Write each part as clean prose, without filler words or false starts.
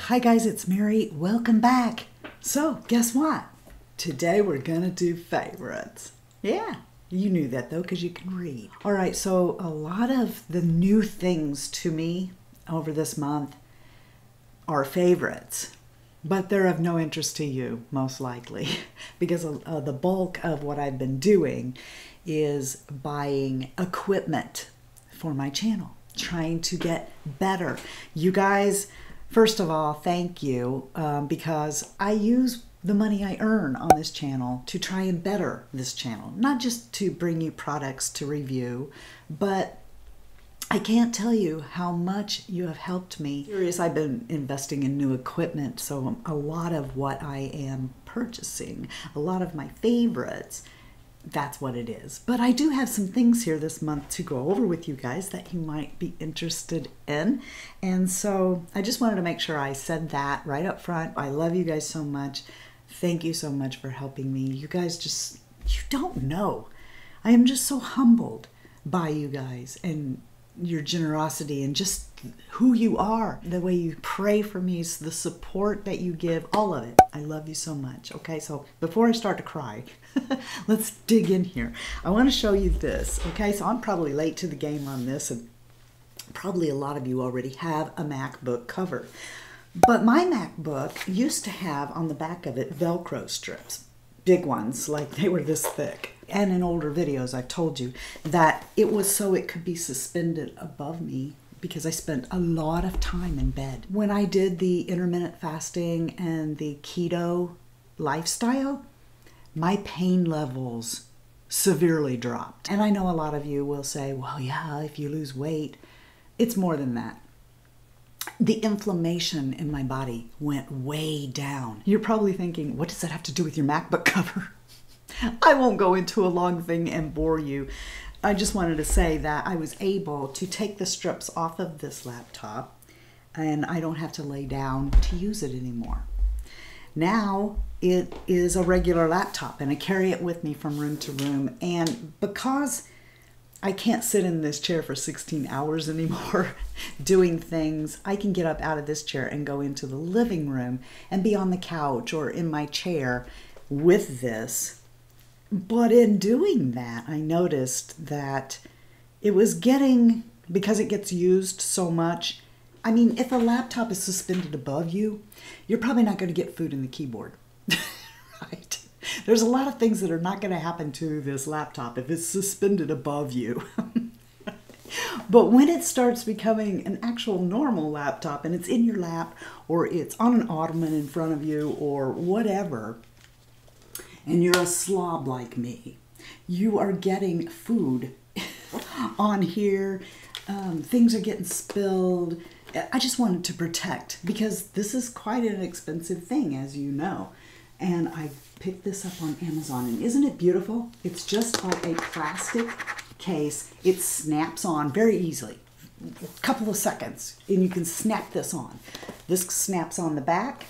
Hi guys, it's Mary. Welcome back. So, guess what? Today we're gonna do favorites. Yeah, you knew that though because you can read. All right, so a lot of the new things to me over this month are favorites, but they're of no interest to you, most likely, because the bulk of what I've been doing is buying equipment for my channel, trying to get better. You guys, first of all, thank you, because I use the money I earn on this channel to try and better this channel. Not just to bring you products to review, but I can't tell you how much you have helped me. Serious, I've been investing in new equipment, so a lot of what I am purchasing, a lot of my favorites, that's what it is. But I do have some things here this month to go over with you guys that you might be interested in. And so I just wanted to make sure I said that right up front. I love you guys so much. Thank you so much for helping me. You guys just, you don't know. I am just so humbled by you guys and your generosity and just who you are, the way you pray for me, the support that you give, all of it. I love you so much. Okay, so before I start to cry, let's dig in here. I want to show you this. Okay, so I'm probably late to the game on this, and probably a lot of you already have a MacBook cover. But my MacBook used to have on the back of it Velcro strips, big ones, like they were this thick. And in older videos, I've told you that it was so it could be suspended above me because I spent a lot of time in bed. When I did the intermittent fasting and the keto lifestyle, my pain levels severely dropped. And I know a lot of you will say, well, yeah, if you lose weight, it's more than that. The inflammation in my body went way down. You're probably thinking, what does that have to do with your MacBook cover? I won't go into a long thing and bore you. I just wanted to say that I was able to take the strips off of this laptop and I don't have to lay down to use it anymore. Now it is a regular laptop and I carry it with me from room to room, and because I can't sit in this chair for 16 hours anymore doing things, I can get up out of this chair and go into the living room and be on the couch or in my chair with this. But in doing that, I noticed that it was getting, because it gets used so much, I mean, if a laptop is suspended above you, you're probably not going to get food in the keyboard, right? There's a lot of things that are not going to happen to this laptop if it's suspended above you. But when it starts becoming an actual normal laptop and it's in your lap or it's on an ottoman in front of you or whatever, and you're a slob like me, you are getting food on here, things are getting spilled. I just wanted to protect, because this is quite an expensive thing, as you know. And I picked this up on Amazon, and isn't it beautiful? It's just like a plastic case. It snaps on very easily, a couple of seconds, and you can snap this on. This snaps on the back,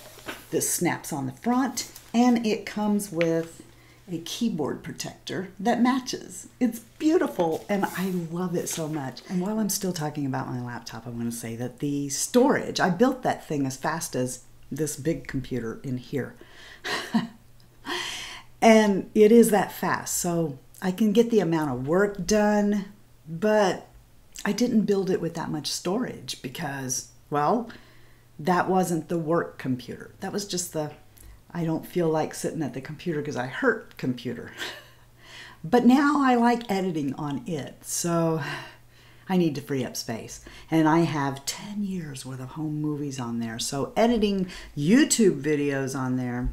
this snaps on the front, and it comes with a keyboard protector that matches. It's beautiful, and I love it so much. And while I'm still talking about my laptop, I want to say that the storage, I built that thing as fast as this big computer in here. And it is that fast, so I can get the amount of work done, but I didn't build it with that much storage because, well, that wasn't the work computer. That was just the, I don't feel like sitting at the computer because I hurt computer. But now I like editing on it, so I need to free up space. And I have 10 years worth of home movies on there, so editing YouTube videos on there,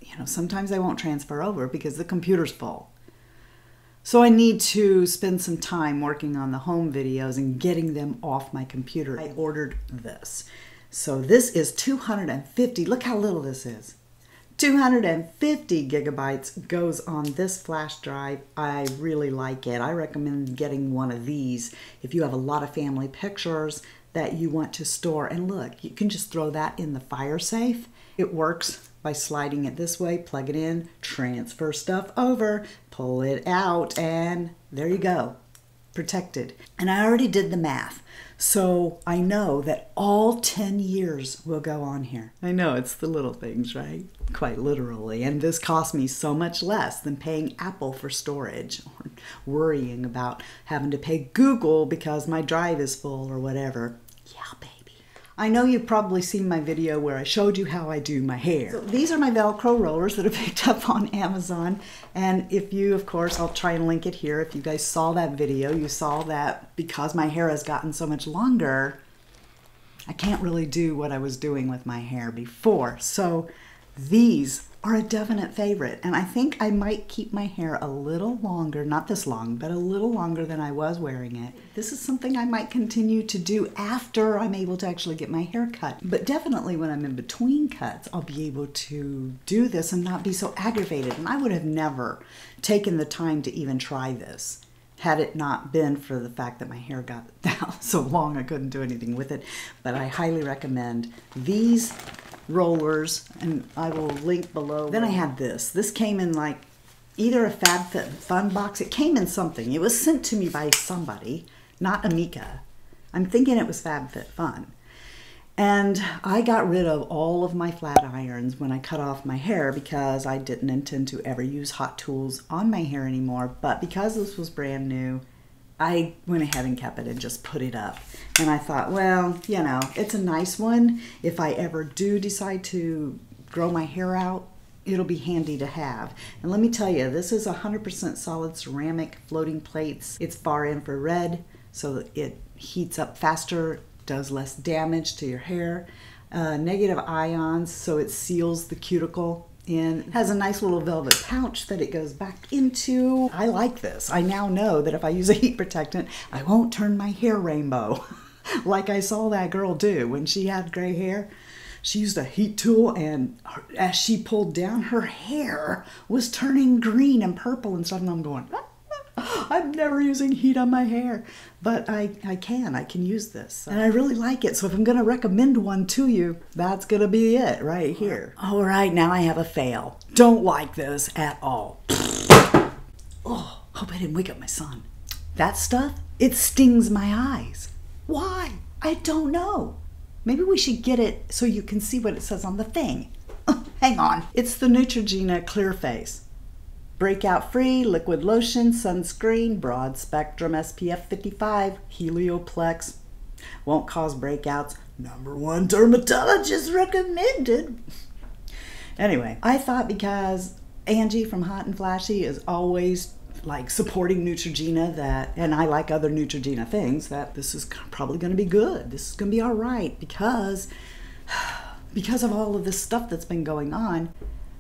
you know, sometimes they won't transfer over because the computer's full. So I need to spend some time working on the home videos and getting them off my computer. I ordered this. So this is 250, look how little this is. 250 gigabytes goes on this flash drive. I really like it. I recommend getting one of these if you have a lot of family pictures that you want to store. And look, you can just throw that in the fire safe. It works by sliding it this way, plug it in, transfer stuff over, pull it out, and there you go, protected. And I already did the math. So I know that all 10 years will go on here. I know, it's the little things, right? Quite literally. And this cost me so much less than paying Apple for storage or worrying about having to pay Google because my drive is full or whatever. Yeah, baby. I know you've probably seen my video where I showed you how I do my hair. So these are my Velcro rollers that I picked up on Amazon. And if you, of course, I'll try and link it here. If you guys saw that video, you saw that because my hair has gotten so much longer, I can't really do what I was doing with my hair before. So these are a definite favorite. And I think I might keep my hair a little longer, not this long, but a little longer than I was wearing it. This is something I might continue to do after I'm able to actually get my hair cut. But definitely when I'm in between cuts, I'll be able to do this and not be so aggravated. And I would have never taken the time to even try this had it not been for the fact that my hair got down so long I couldn't do anything with it. But I highly recommend these rollers, and I will link below. Then I had this. This came in like either a FabFitFun box. It came in something. It was sent to me by somebody, not Amika. I'm thinking it was FabFitFun. And I got rid of all of my flat irons when I cut off my hair because I didn't intend to ever use hot tools on my hair anymore. But because this was brand new, I went ahead and kept it and just put it up. And I thought, well, you know, it's a nice one. If I ever do decide to grow my hair out, it'll be handy to have. And let me tell you, this is 100% solid ceramic floating plates. It's far infrared, so that it heats up faster, does less damage to your hair. Negative ions, so it seals the cuticle in. It has a nice little velvet pouch that it goes back into. I like this. I now know that if I use a heat protectant, I won't turn my hair rainbow like I saw that girl do when she had gray hair. She used a heat tool, and as she pulled down, her hair was turning green and purple and stuff, and I'm going, I'm never using heat on my hair, but I can use this. And I really like it. So if I'm going to recommend one to you, that's going to be it right here. All right, now I have a fail. Don't like this at all. Oh, hope I didn't wake up my son. That stuff, it stings my eyes. Why? I don't know. Maybe we should get it so you can see what it says on the thing. Hang on. It's the Neutrogena Clear Face. Breakout free, liquid lotion, sunscreen, broad spectrum SPF 55, Helioplex. Won't cause breakouts. #1 dermatologist recommended. Anyway, I thought because Angie from Hot and Flashy is always like supporting Neutrogena, that, and I like other Neutrogena things, that this is probably going to be good. This is going to be all right because of all of this stuff that's been going on.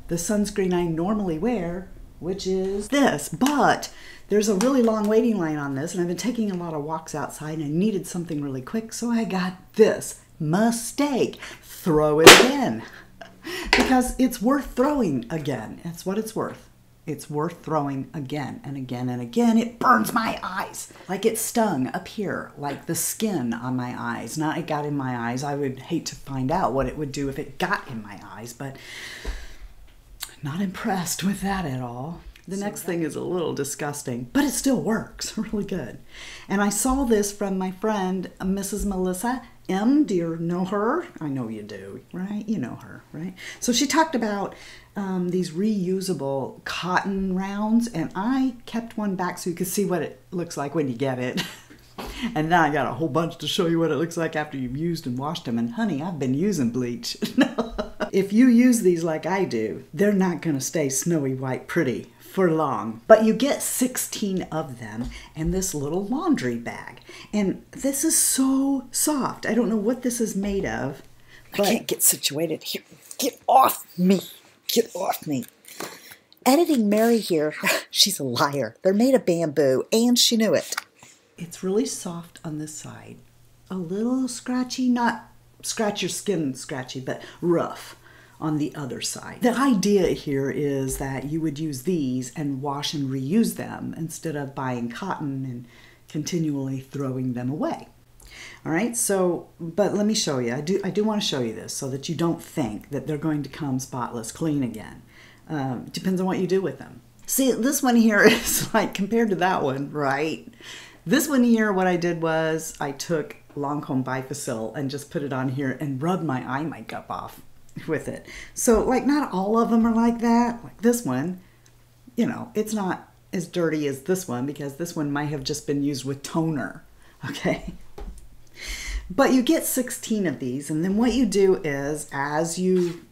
The sunscreen I normally wear, which is this, but there's a really long waiting line on this, and I've been taking a lot of walks outside and I needed something really quick, so I got this. Mistake. Throw it in. Because it's worth throwing again. That's what it's worth. It's worth throwing again and again and again. It burns my eyes. Like it stung up here, like the skin on my eyes. Not it got in my eyes. I would hate to find out what it would do if it got in my eyes, but not impressed with that at all. The next thing is a little disgusting, but it still works really good. And I saw this from my friend, Mrs. Melissa M. Do you know her? I know you do, right? You know her, right? So she talked about these reusable cotton rounds, and I kept one back so you could see what it looks like when you get it. And now I got a whole bunch to show you what it looks like after you've used and washed them. And honey, I've been using bleach. If you use these like I do, they're not going to stay snowy white pretty for long. But you get 16 of them in this little laundry bag. And this is so soft. I don't know what this is made of. But I can't get situated here. Get off me. Get off me. Editing Mary here, she's a liar. They're made of bamboo, and she knew it. It's really soft on this side. A little scratchy, not scratch your skin scratchy, but rough on the other side. The idea here is that you would use these and wash and reuse them instead of buying cotton and continually throwing them away. All right, so, but let me show you. I do want to show you this so that you don't think that they're going to come spotless clean again. Depends on what you do with them. See, this one here is like, compared to that one, right? This one here, what I did was I took Lancome Bifacil and just put it on here and rub my eye makeup off with it. So like not all of them are like that. Like this one, you know, it's not as dirty as this one because this one might have just been used with toner. Okay. But you get 16 of these, and then what you do is, as you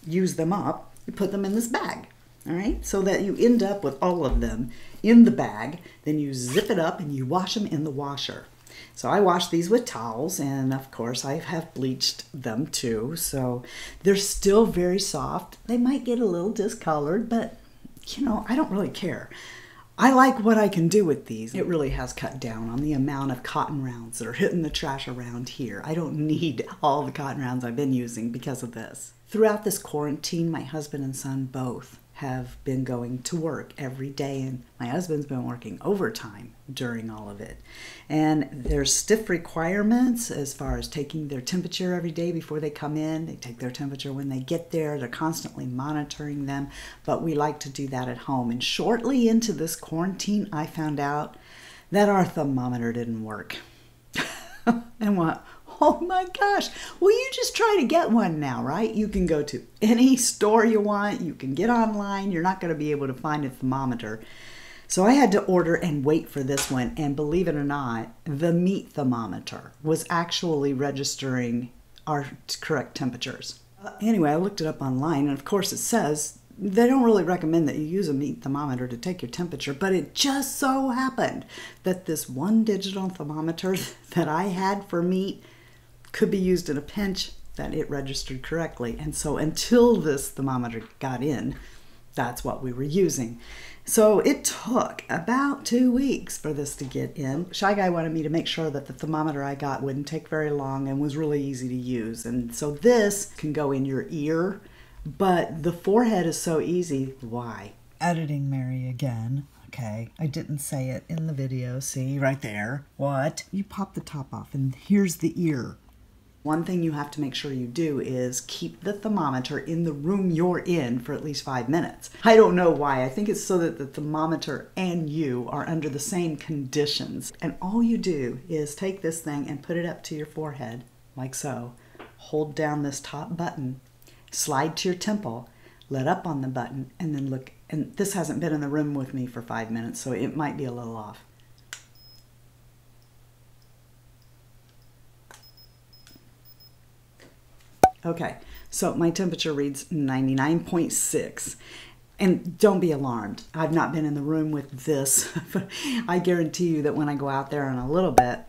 use them up, you put them in this bag, all right? So that you end up with all of them in the bag. Then you zip it up and you wash them in the washer. So I wash these with towels, and of course I have bleached them too. So they're still very soft. They might get a little discolored, but you know, I don't really care. I like what I can do with these. It really has cut down on the amount of cotton rounds that are hitting the trash around here. I don't need all the cotton rounds I've been using because of this. Throughout this quarantine, my husband and son both have been going to work every day, and my husband's been working overtime during all of it. And there's stiff requirements as far as taking their temperature every day before they come in. They take their temperature when they get there. They're constantly monitoring them, but we like to do that at home. And shortly into this quarantine, I found out that our thermometer didn't work. And what? Oh my gosh, well, you just try to get one now, right? You can go to any store you want. You can get online. You're not going to be able to find a thermometer. So I had to order and wait for this one. And believe it or not, the meat thermometer was actually registering our correct temperatures. Anyway, I looked it up online, and of course it says they don't really recommend that you use a meat thermometer to take your temperature, but it just so happened that this one digital thermometer that I had for meat could be used in a pinch, that it registered correctly. And so until this thermometer got in, that's what we were using. So it took about 2 weeks for this to get in. Shy Guy wanted me to make sure that the thermometer I got wouldn't take very long and was really easy to use. And so this can go in your ear, but the forehead is so easy. Why? Editing Mary again. Okay, I didn't say it in the video. See, right there. What? You pop the top off, and here's the ear. One thing you have to make sure you do is keep the thermometer in the room you're in for at least 5 minutes. I don't know why. I think it's so that the thermometer and you are under the same conditions. And all you do is take this thing and put it up to your forehead, like so. Hold down this top button, slide to your temple, let up on the button, and then look. And this hasn't been in the room with me for 5 minutes, so it might be a little off. Okay, so my temperature reads 99.6. And don't be alarmed. I've not been in the room with this, but I guarantee you that when I go out there in a little bit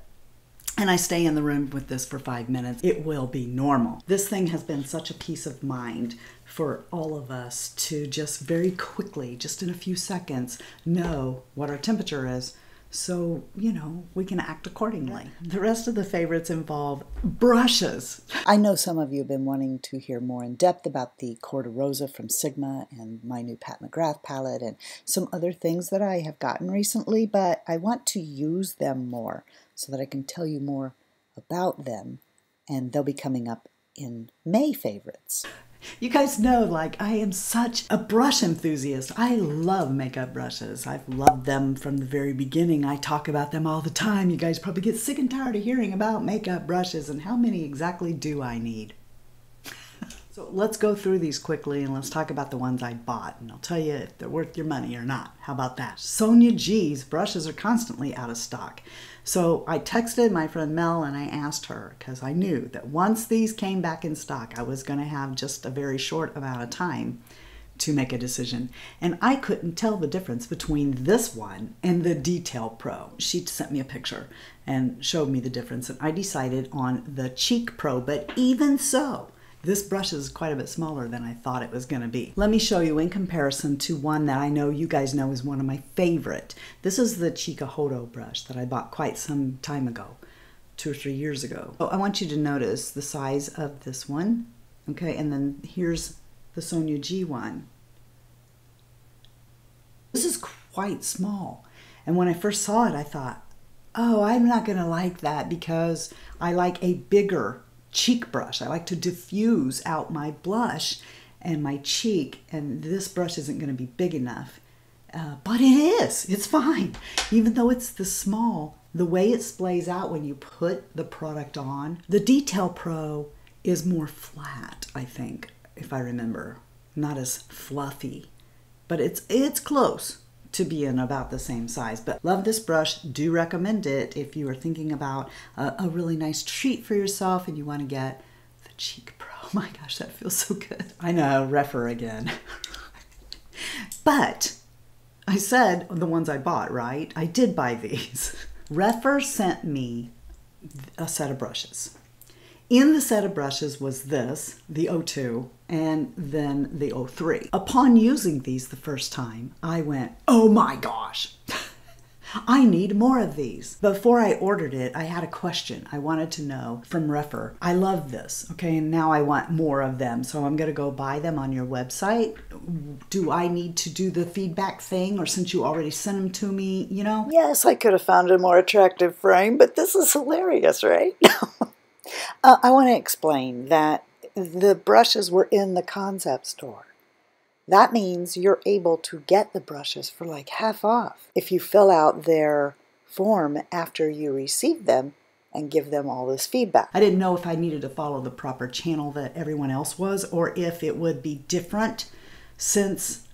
and I stay in the room with this for 5 minutes, it will be normal. This thing has been such a peace of mind for all of us to just very quickly, just in a few seconds, know what our temperature is. So, you know, we can act accordingly. The rest of the favorites involve brushes. I know some of you have been wanting to hear more in depth about the Corda Rosa from Sigma and my new Pat McGrath palette and some other things that I have gotten recently, but I want to use them more so that I can tell you more about them, and they'll be coming up in May favorites. You guys know, like, I am such a brush enthusiast. I love makeup brushes. I've loved them from the very beginning. I talk about them all the time. You guys probably get sick and tired of hearing about makeup brushes, and how many exactly do I need? So let's go through these quickly, and let's talk about the ones I bought, and I'll tell you if they're worth your money or not. How about that? Sonia G's brushes are constantly out of stock. So I texted my friend Mel and I asked her, because I knew that once these came back in stock, I was going to have just a very short amount of time to make a decision. And I couldn't tell the difference between this one and the Detail Pro. She sent me a picture and showed me the difference, and I decided on the Cheek Pro, but even so, this brush is quite a bit smaller than I thought it was going to be. Let me show you in comparison to one that I know you guys know is one of my favorite. This is the CHIKUHODO brush that I bought quite some time ago, 2 or 3 years ago. So I want you to notice the size of this one, okay, and then here's the Sonia G one. This is quite small, and when I first saw it, I thought, oh, I'm not going to like that because I like a bigger cheek brush. I like to diffuse out my blush and my cheek, and this brush isn't going to be big enough. But it is. It's fine. Even though it's the small the way it splays out when you put the product on. The Detail Pro is more flat, I think, if I remember. Not as fluffy, but it's close to being about the same size. But love this brush. Do recommend it if you are thinking about a really nice treat for yourself and you want to get the Cheek Pro. Oh my gosh, that feels so good. I know, refer again. But I said the ones I bought, right? I did buy these. Refer sent me a set of brushes. In the set of brushes was this, the 02, and then the 03. Upon using these the first time, I went, oh my gosh, I need more of these. Before I ordered it, I had a question. I wanted to know from Refer. I love this, okay, and now I want more of them, so I'm gonna go buy them on your website. Do I need to do the feedback thing, or since you already sent them to me, you know? Yes, I could have found a more attractive frame, but this is hilarious, right? I want to explain that the brushes were in the concept store. That means you're able to get the brushes for like half off if you fill out their form after you receive them and give them all this feedback. I didn't know if I needed to follow the proper channel that everyone else was, or if it would be different since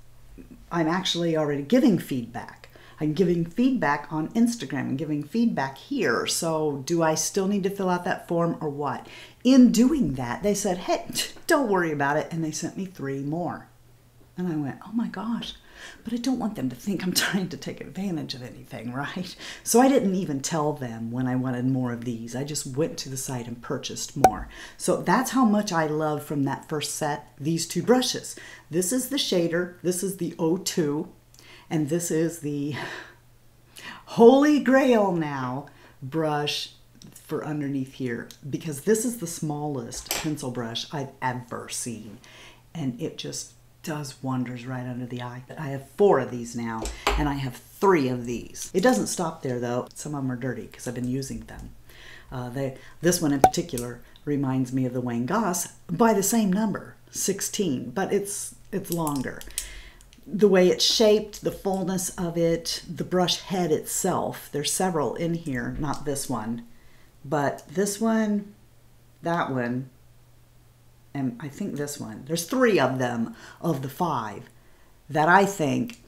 I'm actually already giving feedback. I'm giving feedback on Instagram and giving feedback here. So do I still need to fill out that form or what? In doing that, they said, hey, don't worry about it. And they sent me 3 more. And I went, oh my gosh, but I don't want them to think I'm trying to take advantage of anything, right? So I didn't even tell them when I wanted more of these. I just went to the site and purchased more. So that's how much I love from that first set, these 2 brushes. This is the shader. This is the 02. And this is the holy grail now brush for underneath here, because this is the smallest pencil brush I've ever seen. And it just does wonders right under the eye. I have 4 of these now, and I have 3 of these. It doesn't stop there though. Some of them are dirty because I've been using them. This one in particular reminds me of the Wayne Goss by the same number, 16, but it's longer. The way it's shaped, the fullness of it, the brush head itself. There's several in here, not this one, but this one, that one, and I think this one. There's 3 of them of the 5 that I think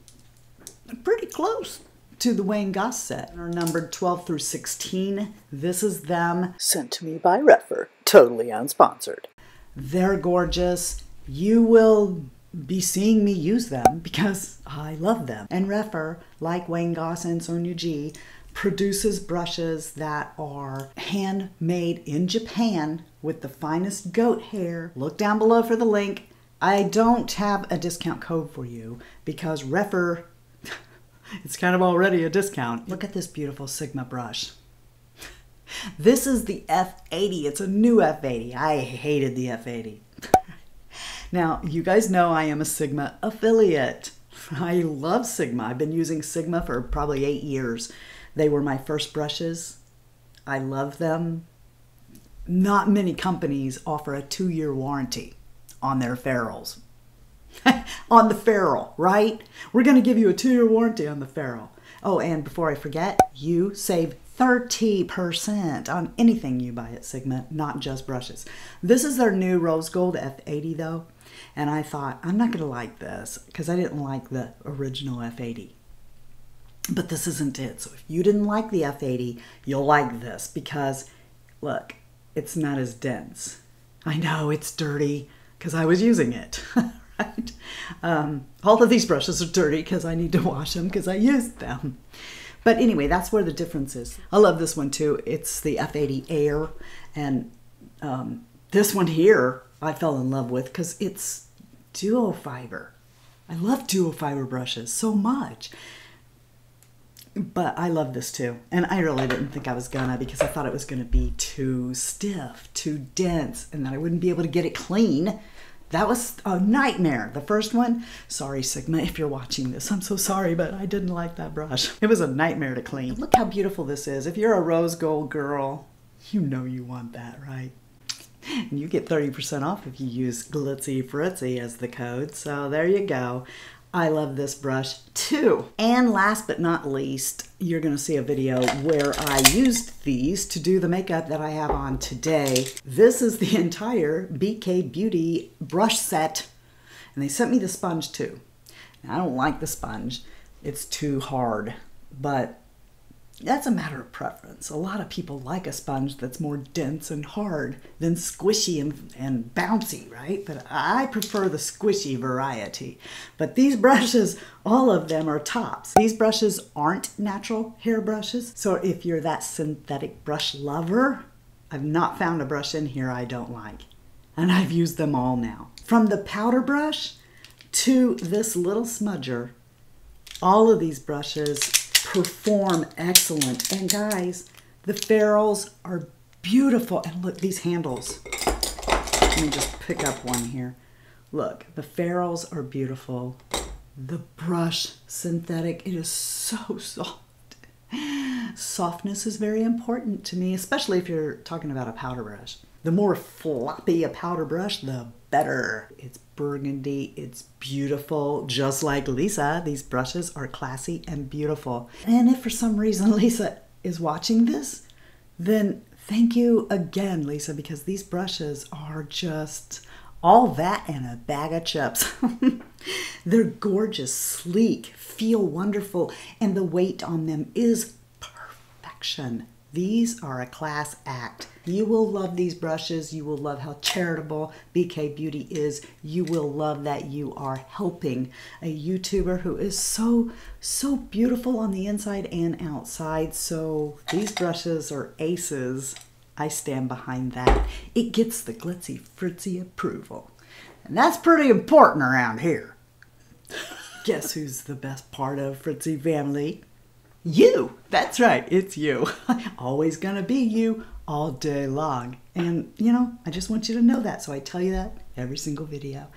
are pretty close to the Wayne Goss set. Are numbered 12 through 16. This is them. Sent to me by Refer, totally unsponsored. They're gorgeous. You will be seeing me use them because I love them. And Refer, like Wayne Goss and Sonia G, produces brushes that are handmade in Japan with the finest goat hair. Look down below for the link. I don't have a discount code for you because Refer, it's kind of already a discount. Look at this beautiful Sigma brush. This is the F80. It's a new F80. I hated the F80. Now, you guys know I am a Sigma affiliate. I love Sigma. I've been using Sigma for probably 8 years. They were my first brushes. I love them. Not many companies offer a 2-year warranty on their ferrules. On the ferrule, right? We're going to give you a 2-year warranty on the ferrule. Oh, and before I forget, you save 30% on anything you buy at Sigma, not just brushes. This is their new Rose Gold F80 though. And I thought, I'm not going to like this because I didn't like the original F80. But this isn't it. So if you didn't like the F80, you'll like this because, look, it's not as dense. I know it's dirty because I was using it, right? All of these brushes are dirty because I need to wash them because I used them. But anyway, that's where the difference is. I love this one too. It's the F80 Air. And this one here, I fell in love with because it's duo fiber. I love duo fiber brushes so much. But I love this too. And I really didn't think I was gonna because I thought it was gonna be too stiff, too dense, and that I wouldn't be able to get it clean. That was a nightmare. The first one, sorry Sigma if you're watching this, I'm so sorry, but I didn't like that brush. It was a nightmare to clean. Look how beautiful this is. If you're a rose gold girl, you know you want that, right? And you get 30% off if you use GLITZYFRITZY as the code. So there you go. I love this brush too. And last but not least, you're gonna see a video where I used these to do the makeup that I have on today. This is the entire BK Beauty brush set. And they sent me the sponge too. Now, I don't like the sponge. It's too hard, but that's a matter of preference. A lot of people like a sponge that's more dense and hard than squishy and bouncy, right? But I prefer the squishy variety. But these brushes, all of them are tops. These brushes aren't natural hair brushes. So if you're that synthetic brush lover, I've not found a brush in here I don't like. And I've used them all now. From the powder brush to this little smudger, all of these brushes perform excellent. And guys, the ferrules are beautiful. And look, these handles. Let me just pick up one here. Look, the ferrules are beautiful. The brush, synthetic, it is so soft. Softness is very important to me, especially if you're talking about a powder brush. The more floppy a powder brush, the better. It's burgundy, it's beautiful. Just like Lisa, these brushes are classy and beautiful. And if for some reason Lisa is watching this, then thank you again, Lisa, because these brushes are just all that and a bag of chips. They're gorgeous, sleek, feel wonderful, and the weight on them is perfection. These are a class act. You will love these brushes. You will love how charitable BK Beauty is. You will love that you are helping a YouTuber who is so beautiful on the inside and outside. So these brushes are aces. I stand behind that. It gets the Glitzy Fritzy approval. And that's pretty important around here. Guess who's the best part of Fritzy family? You! That's right, it's you. Always gonna be you all day long. And you know, I just want you to know that, so I tell you that every single video.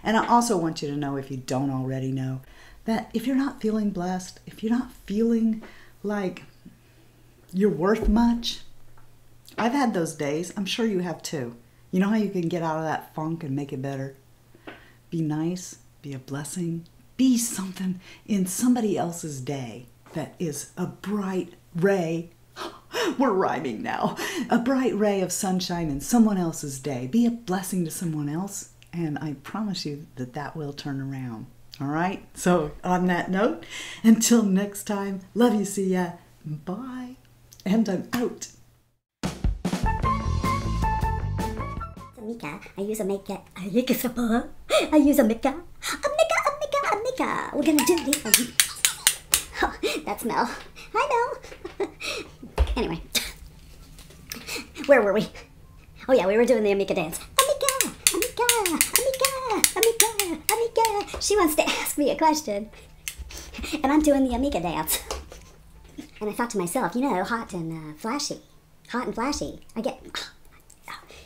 And I also want you to know, if you don't already know, that if you're not feeling blessed, if you're not feeling like you're worth much, I've had those days. I'm sure you have too. You know how you can get out of that funk and make it better? Be nice, be a blessing, be something in somebody else's day that is a bright ray. We're rhyming now. A bright ray of sunshine in someone else's day. Be a blessing to someone else, and I promise you that that will turn around. All right? So on that note, until next time, love you, see ya, bye, and I'm out. Mika, I use a makeup. I use a makeup. We're gonna do this. Oh, that smell. I know. Anyway, where were we? Oh yeah, we were doing the Amika dance. Amika. She wants to ask me a question, and I'm doing the Amika dance. And I thought to myself, you know, hot and flashy. I get.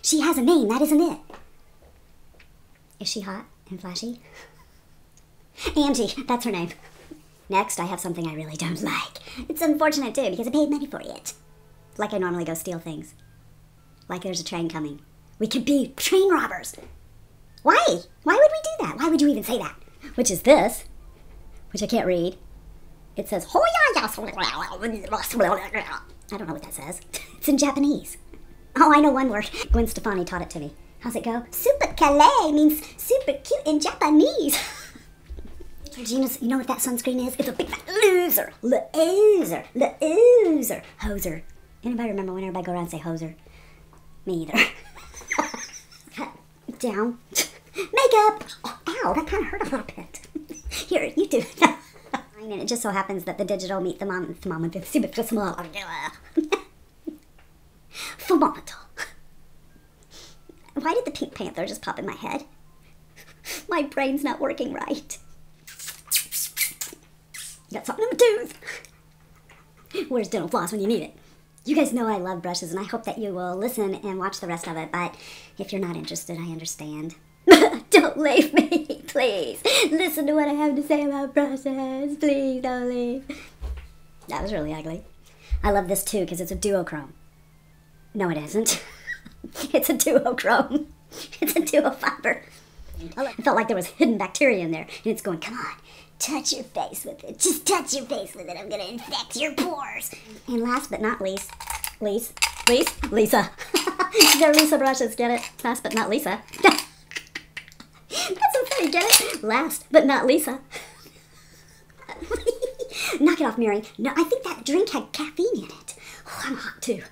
She has a name. That isn't it. Is she hot and flashy? Angie, that's her name. Next, I have something I really don't like. It's unfortunate, too, because I paid money for it. Like I normally go steal things. Like there's a train coming. We could be train robbers. Why? Why would we do that? Why would you even say that? Which is this, which I can't read. It says, I don't know what that says. It's in Japanese. Oh, I know one word. Gwen Stefani taught it to me. How's it go? Super Calais means super cute in Japanese. Regina's, you know what that sunscreen is? It's a big fat loser. Loser. Hoser. Anybody remember when everybody go around and say hoser? Me either. Cut down. Makeup. Oh, ow, that kind of hurt a little bit. Here, you do. And it just so happens that the digital meet the thermometer. Thermometer. Why did the Pink Panther just pop in my head? My brain's not working right. Got something in my tooth. Where's dental floss when you need it? You guys know I love brushes, and I hope that you will listen and watch the rest of it, but if you're not interested, I understand. Don't leave me, please. Listen to what I have to say about brushes. Please don't leave. That was really ugly. I love this too, because it's a duochrome. No, it isn't. It's a duochrome. It's a duo fiber. I felt like there was hidden bacteria in there, and it's going, come on, touch your face with it. Just touch your face with it. I'm gonna infect your pores. And last but not least, Lisa. They're Lisa brushes, get it? Last but not Lisa. That's okay, get it? Last but not Lisa. Knock it off, Mary. No, I think that drink had caffeine in it. Oh, I'm hot too.